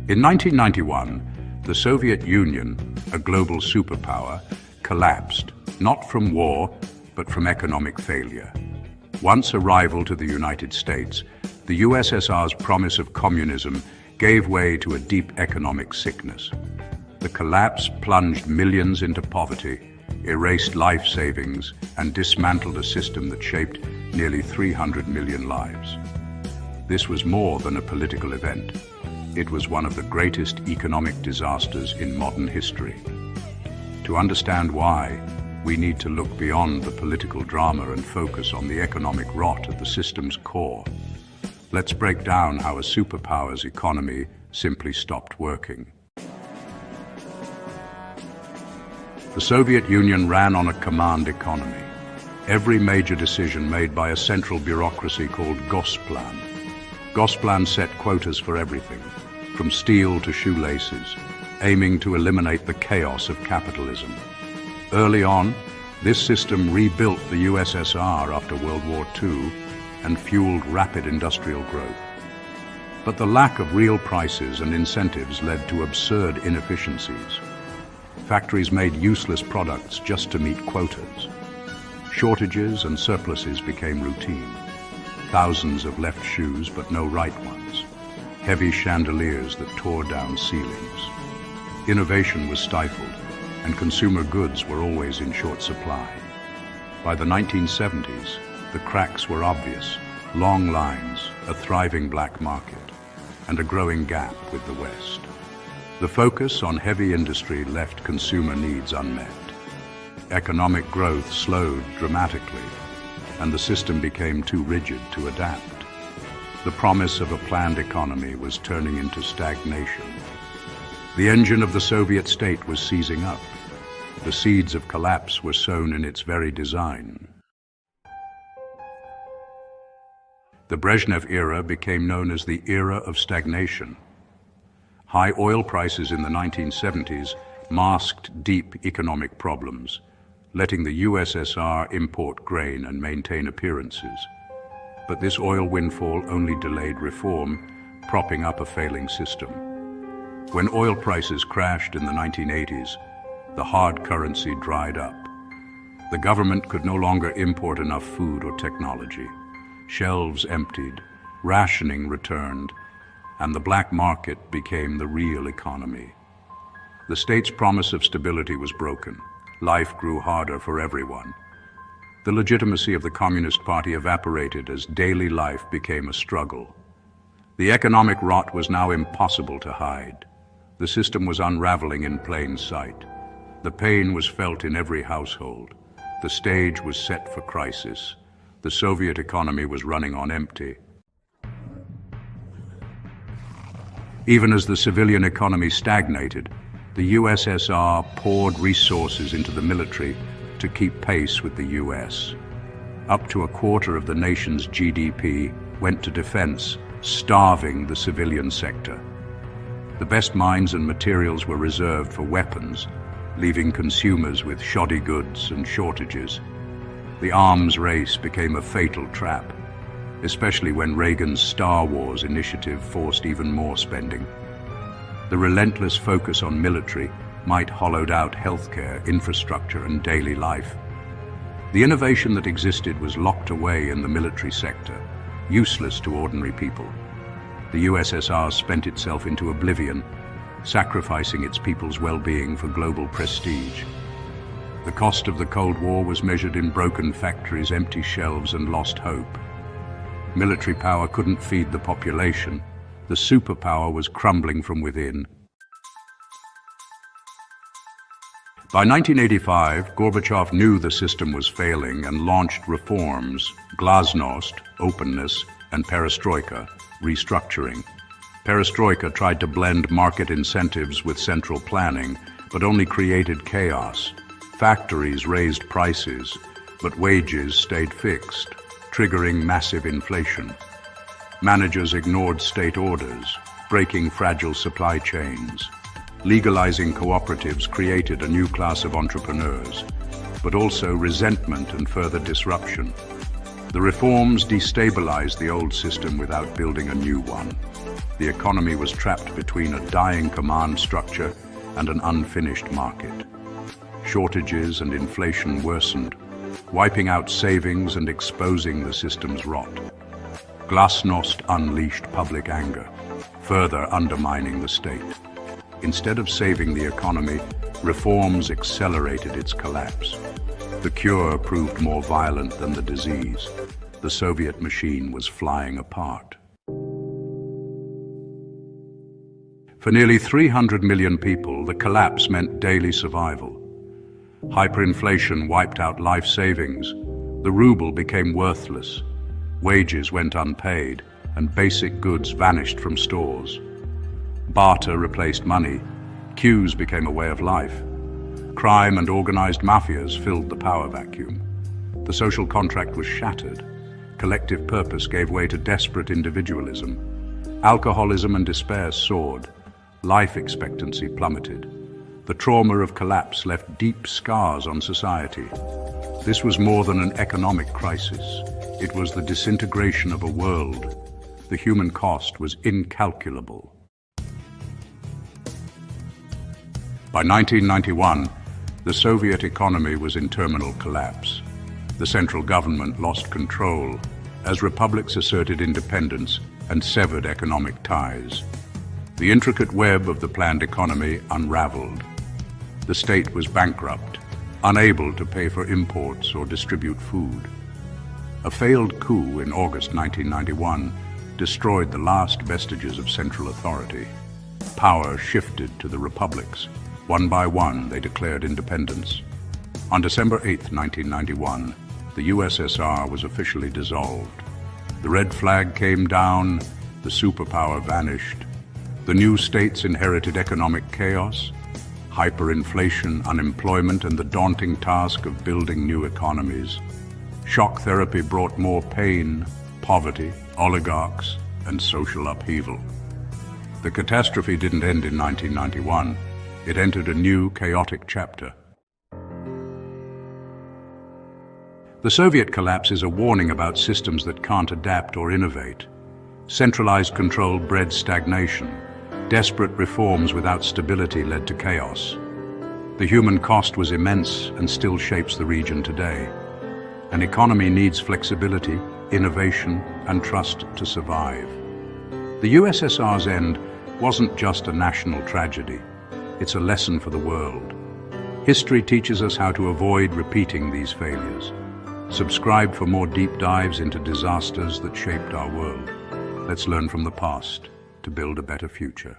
In 1991, the Soviet Union, a global superpower, collapsed, not from war, but from economic failure. Once a rival to the United States, the USSR's promise of communism gave way to a deep economic sickness. The collapse plunged millions into poverty, erased life savings, and dismantled a system that shaped nearly 300 million lives. This was more than a political event. It was one of the greatest economic disasters in modern history. To understand why, we need to look beyond the political drama and focus on the economic rot at the system's core. Let's break down how a superpower's economy simply stopped working. The Soviet Union ran on a command economy. Every major decision made by a central bureaucracy called Gosplan. Gosplan set quotas for everything, from steel to shoelaces, aiming to eliminate the chaos of capitalism. Early on, this system rebuilt the USSR after World War II and fueled rapid industrial growth. But the lack of real prices and incentives led to absurd inefficiencies. Factories made useless products just to meet quotas. Shortages and surpluses became routine. Thousands of left shoes but no right ones. Heavy chandeliers that tore down ceilings. Innovation was stifled, and consumer goods were always in short supply. By the 1970s, the cracks were obvious: long lines, a thriving black market, and a growing gap with the West. The focus on heavy industry left consumer needs unmet. Economic growth slowed dramatically, and the system became too rigid to adapt. The promise of a planned economy was turning into stagnation. The engine of the Soviet state was seizing up. The seeds of collapse were sown in its very design. The Brezhnev era became known as the era of stagnation. High oil prices in the 1970s masked deep economic problems, letting the USSR import grain and maintain appearances. But this oil windfall only delayed reform, propping up a failing system. When oil prices crashed in the 1980s, the hard currency dried up. The government could no longer import enough food or technology. Shelves emptied, rationing returned, and the black market became the real economy. The state's promise of stability was broken. Life grew harder for everyone. The legitimacy of the Communist Party evaporated as daily life became a struggle. The economic rot was now impossible to hide. The system was unraveling in plain sight. The pain was felt in every household. The stage was set for crisis. The Soviet economy was running on empty. Even as the civilian economy stagnated, the USSR poured resources into the military to keep pace with the US. Up to a quarter of the nation's GDP went to defense, starving the civilian sector. The best mines and materials were reserved for weapons, leaving consumers with shoddy goods and shortages. The arms race became a fatal trap, especially when Reagan's Star Wars initiative forced even more spending. The relentless focus on military might hollowed out healthcare, infrastructure, and daily life. The innovation that existed was locked away in the military sector, useless to ordinary people. The USSR spent itself into oblivion, sacrificing its people's well-being for global prestige. The cost of the Cold War was measured in broken factories, empty shelves, and lost hope. Military power couldn't feed the population. The superpower was crumbling from within. By 1985, Gorbachev knew the system was failing and launched reforms: glasnost, openness, and perestroika, restructuring. Perestroika tried to blend market incentives with central planning, but only created chaos. Factories raised prices, but wages stayed fixed, triggering massive inflation. Managers ignored state orders, breaking fragile supply chains. Legalizing cooperatives created a new class of entrepreneurs, but also resentment and further disruption. The reforms destabilized the old system without building a new one. The economy was trapped between a dying command structure and an unfinished market. Shortages and inflation worsened, wiping out savings and exposing the system's rot. Glasnost unleashed public anger, further undermining the state. Instead of saving the economy, reforms accelerated its collapse. The cure proved more violent than the disease. The Soviet machine was flying apart. For nearly 300 million people, the collapse meant daily survival. Hyperinflation wiped out life savings. The ruble became worthless. Wages went unpaid, and basic goods vanished from stores. Barter replaced money. Queues became a way of life. Crime and organized mafias filled the power vacuum. The social contract was shattered. Collective purpose gave way to desperate individualism. Alcoholism and despair soared. Life expectancy plummeted. The trauma of collapse left deep scars on society. This was more than an economic crisis. It was the disintegration of a world. The human cost was incalculable. By 1991, the Soviet economy was in terminal collapse. The central government lost control as republics asserted independence and severed economic ties. The intricate web of the planned economy unraveled. The state was bankrupt, unable to pay for imports or distribute food. A failed coup in August 1991 destroyed the last vestiges of central authority. Power shifted to the republics. One by one, they declared independence. On December 8, 1991, the USSR was officially dissolved. The red flag came down, the superpower vanished. The new states inherited economic chaos, hyperinflation, unemployment, and the daunting task of building new economies. Shock therapy brought more pain, poverty, oligarchs, and social upheaval. The catastrophe didn't end in 1991. It entered a new, chaotic chapter. The Soviet collapse is a warning about systems that can't adapt or innovate. Centralized control bred stagnation. Desperate reforms without stability led to chaos. The human cost was immense and still shapes the region today. An economy needs flexibility, innovation, and trust to survive. The USSR's end wasn't just a national tragedy. It's a lesson for the world. History teaches us how to avoid repeating these failures. Subscribe for more deep dives into disasters that shaped our world. Let's learn from the past to build a better future.